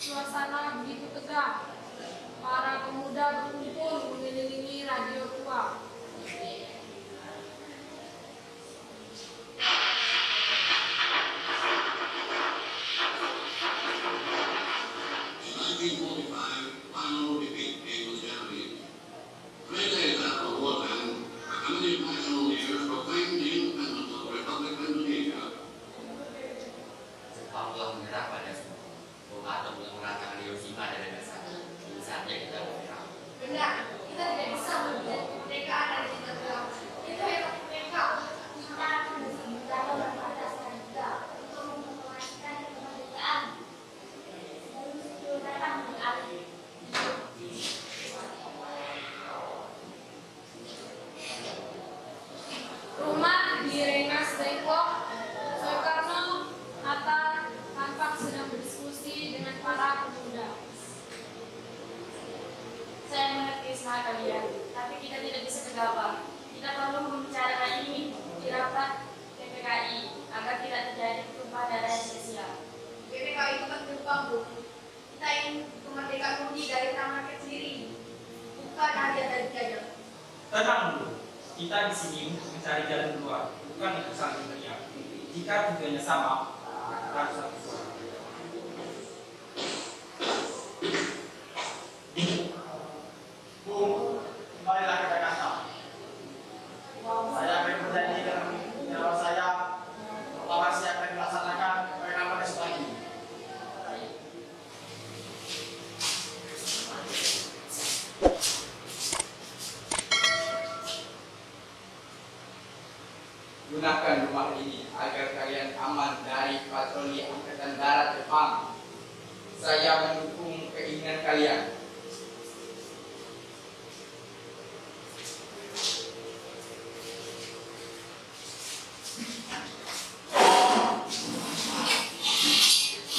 Suasana begitu tegang. Para pemuda berkumpul mengelilingi radio tua. Jepang telah menyerah pada bom atom yang meratakan Hiroshima dan Nagasaki. Ini saatnya kita menyerah. Benar, kita tidak bisa melihat kemerdekaan dari Citra. Itu hebat mereka. Kita akan mencoba berpada kita untuk memperolehkan kemerdekaan. Sebelum sebelum datang beralih. Rumah di Rengas Dengklok, Soekarno, Hatta tampak sedang berdiskusi dengan para pemuda. Saya mengerti usaha kalian, tapi kita tidak bisa gegabah. Kita perlu membicarakan ini di rapat PPKI agar tidak terjadi tumpahan darah yang sia-sia. PPKI itu kan gerbang, Bu. Kita ingin kemerdekaan murni dari tangan rakyat sendiri, bukan hadiah dari jajah. Tenang dulu, kita di sini untuk mencari jalan keluar, bukan untuk saling teriak. Jika tujuannya sama, kita harus satu suara. Bu, kembalilah ke Jakarta. Saya akan berjanji dengan nyawa saya bahwa saya akan melaksanakan rekaman besok pagi. Gunakan rumah ini agar kalian aman dari patroli Angkatan Darat Jepang. Saya mendukung keinginan kalian.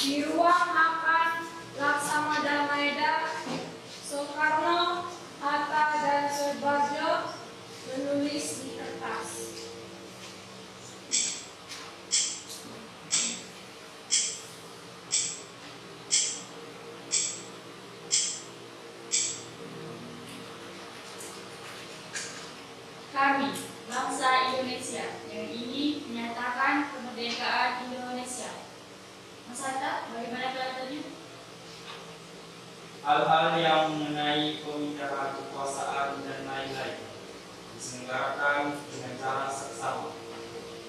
Di ruang makan Laksamana Maeda, Soekarno, Hatta, dan Soebarjo menulis di kertas. Kami, bangsa Indonesia, yang ingin menyatakan kemerdekaan Indonesia. Mas Hatta, bagaimana kelihatannya? Hal-hal yang mengenai pembicaraan kekuasaan dan lain-lain diselenggarakan dengan cara seksama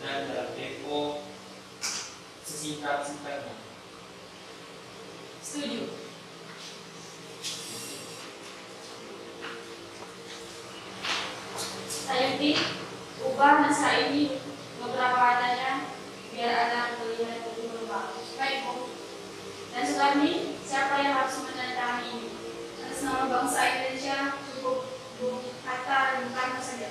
dan dalam tempo sesingkat-singkatnya. Setuju. Sayuti, ubah naskah ini beberapa katanya biar ada terlihat lebih berubah. Baik, Bu. Dan Sukarni, siapa yang harus menandatangani ini? Atas nama bangsa Indonesia, cukup Bu Hatta dan Karno saja.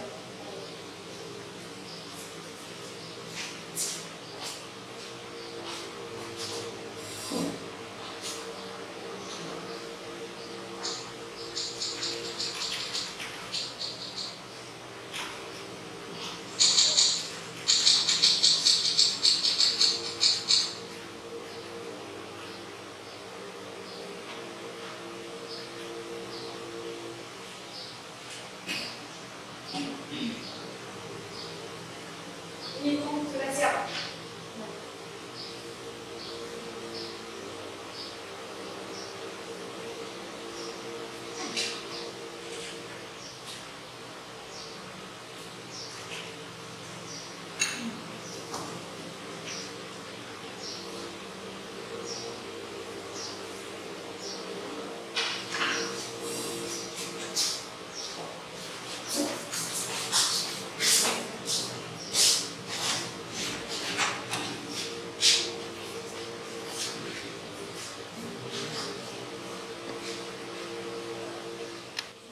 Ini Bu, sudah siap.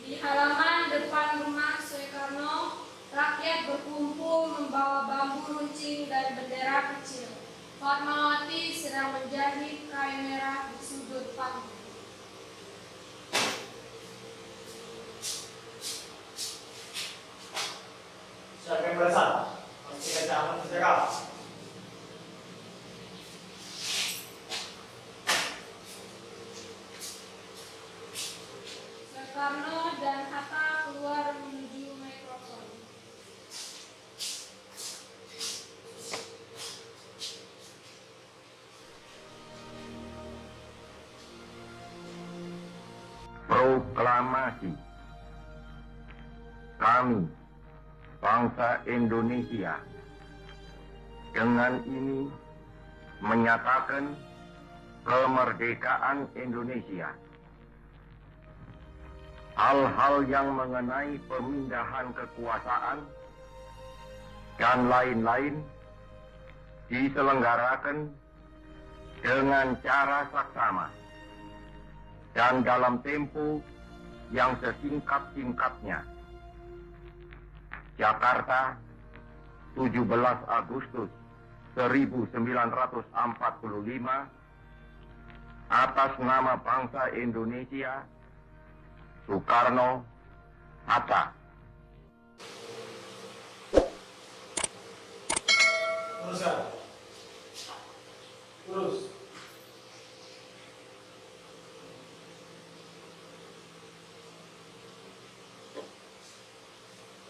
Di halaman depan rumah Soekarno, rakyat berkumpul membawa bambu runcing dan bendera kecil. Fatmawati sedang menjahit kain merah di sudut panggung. Siapa yang barisan? Pastikan jangan terjaga. Proklamasi. Kami, bangsa Indonesia, dengan ini menyatakan kemerdekaan Indonesia. Hal-hal yang mengenai pemindahan kekuasaan dan lain-lain diselenggarakan dengan cara saksama dan dalam tempo yang sesingkat-singkatnya. Jakarta, 17 Agustus 1945, atas nama bangsa Indonesia, Soekarno, Hatta. Teruskan. Terus.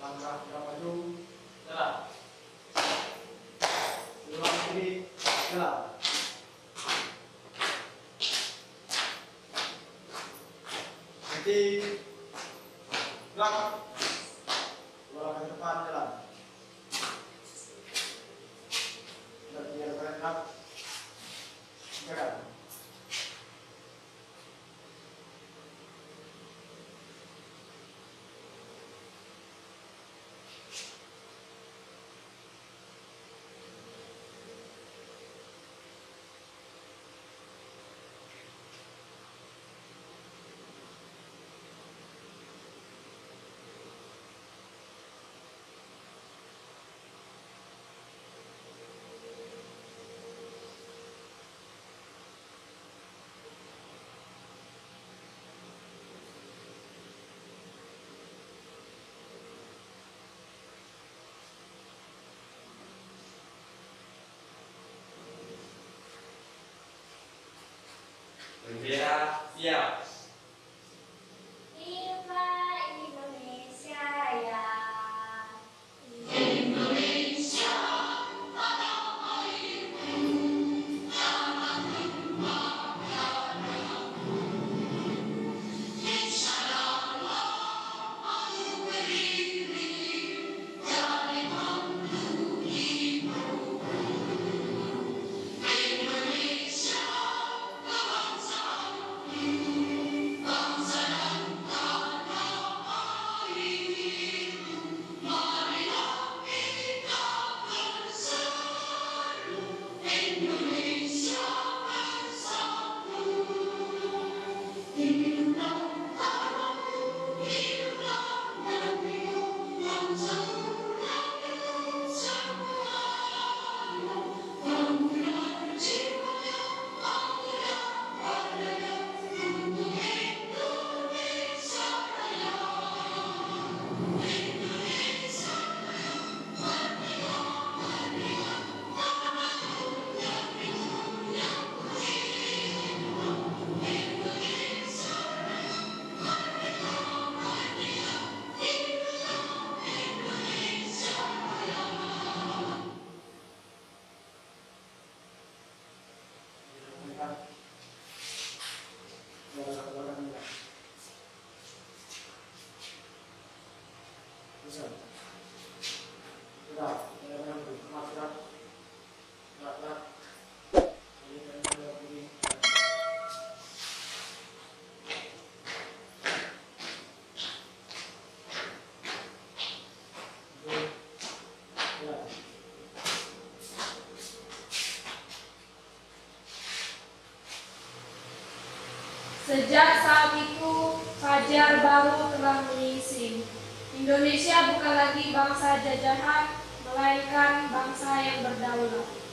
Langkah maju, jalan. Ulang kiri, jalan. Nanti belakang, ulang ke depan, jalan. Dan biar bergerak, jalan. Bendera siap. Viva Indonesia Raya. Sejak saat itu, fajar baru telah menyingsing. Indonesia bukan lagi bangsa jajahan, melainkan bangsa yang berdaulat.